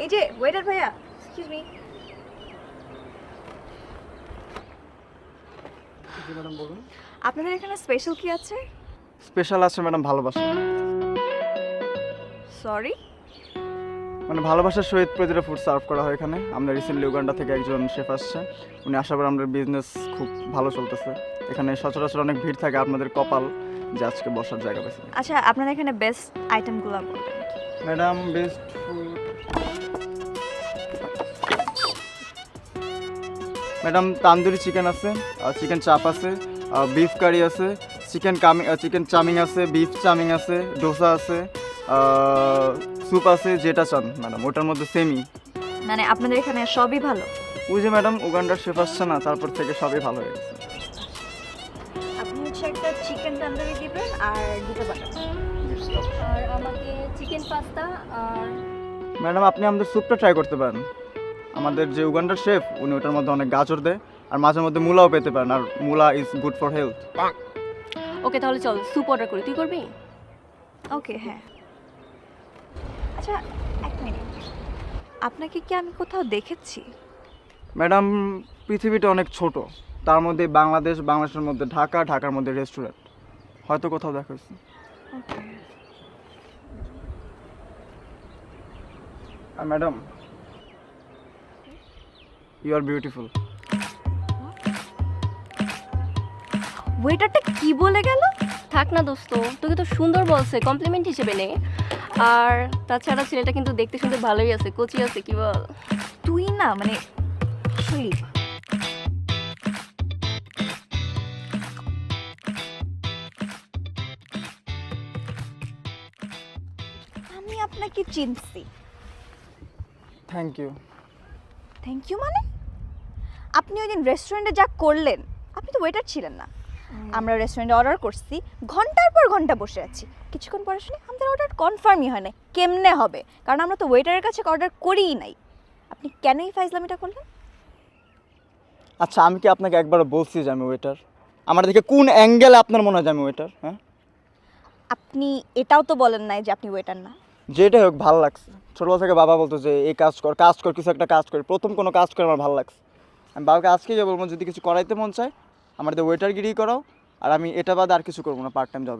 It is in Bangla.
এই যে ওয়েটার ভাইয়া, এক্সকিউজ মি। জি ম্যাডাম বলুন। আপনাদের এখানে স্পেশাল কি আছে? স্পেশাল আছে ম্যাডাম ভালোবাসা। সরি? মানে ভালোবাসার সহিত প্রতিটা ফুড সার্ভ করা হয় এখানে। আমরা রিসেন্টলি উগান্ডা থেকে একজন শেফ আসছে, উনি আসার পর আমাদের বিজনেস খুব ভালো চলতেছে। এখানে সচরাচর অনেক ভিড় থাকে, আপনাদের কপাল যে আজকে বসার জায়গা পেয়েছে। আচ্ছা, আপনাদের এখানে বেস্ট আইটেমগুলো বলবেন। Madam best food madam tandoori chicken আছে, চিকেন চাপ আছে, বিফ কারি আছে, চিকেন চামিং আছে, বিফ চামিং আছে, ডোসা আছে, স্যুপ আছে, যেটা চান ম্যাডাম ওটার মধ্যে সেমই। মানে আপনাদের এখানে সবই ভালো? ওই যে ম্যাডাম উগান্ডার শেফ আসছে না, তারপর থেকে সবই ভালো হয়ে গেছে। আপনি হচ্ছে একটা চিকেন তান্দুরি দিবেন আর দুটো বাটার, আর আমাকে চিকেন পাস্তা আর ম্যাডাম আপনি আমাদের স্যুপটা ট্রাই করতে পারেন। আমাদের যে উগান্ডার শেফ উনি ওটার মধ্যে অনেক গাজর দেয়, আর মাঝে মধ্যে মূলাও পেতে পারেন, আর মূলা ইজ গুড ফর হেলথ। ওকে তাহলে চল স্যুপ অর্ডার করি, তুই করবি? ওকে, হ্যাঁ। আচ্ছা, এক মিনিট, আপনাকে কি আমি কোথাও দেখেছি? ম্যাডাম পৃথিবীটা অনেক ছোট, তার মধ্যে বাংলাদেশের মধ্যে ঢাকা, ঢাকার মধ্যে রেস্টুরেন্ট, হয়তো কোথাও দেখা হয়েছে। ওকে। আর ম্যাডাম ইউ আর বিউটিফুল। ওয়েটারটা কি বলে গেল? থাক না দোস্ত, তোকে তো সুন্দর বলছে, কমপ্লিমেন্ট হিসেবে নে। আর তাছাড়া ছেলেটা কিন্তু দেখতে শুনতে ভালোই আছে, কচি আছে, কি বল? তুই না মানে আসলেই আমি আপনাকে চিনছি। Thank you. থ্যাংক ইউ মানে? আপনি ওই দিন রেস্টুরেন্টে যা করলেন, আপনি তো ওয়েটার ছিলেন না। আমরা রেস্টুরেন্টে অর্ডার করছি, ঘন্টার পর ঘন্টা বসে আছি, কিছুক্ষণ পরে শুনি আমাদের অর্ডার কনফার্মই হয় না। কেমনে হবে? কারণ আমরা তো ওয়েটারের কাছে অর্ডার করিই নাই। আপনি কেন এই ফাইজলামিটা করলেন? আচ্ছা আমি কি আপনাকে একবারও বলছি যে আমি ওয়েটার? আমার দেখে কোন অ্যাঙ্গেলে আপনার মনে হয় যে আমি ওয়েটার? হ্যাঁ, আপনি এটাও তো বলেন নাই যে আপনি ওয়েটার না। যেটাই হোক ভালো লাগছে। ছোটবেলা থেকে বাবা বলতো যে এই কাজ কর, কাজ কর, কিছু একটা কাজ করি। প্রথম কোনো কাজ করে আমার ভালো লাগছে। আমি বাবাকে আজকেই যে বলবো যদি কিছু করাইতে মন চায় আমার দিয়ে ওয়েটারগিরি করাও, আর আমি এটা বাদে আর কিছু করবো না, পার্ট টাইম জব।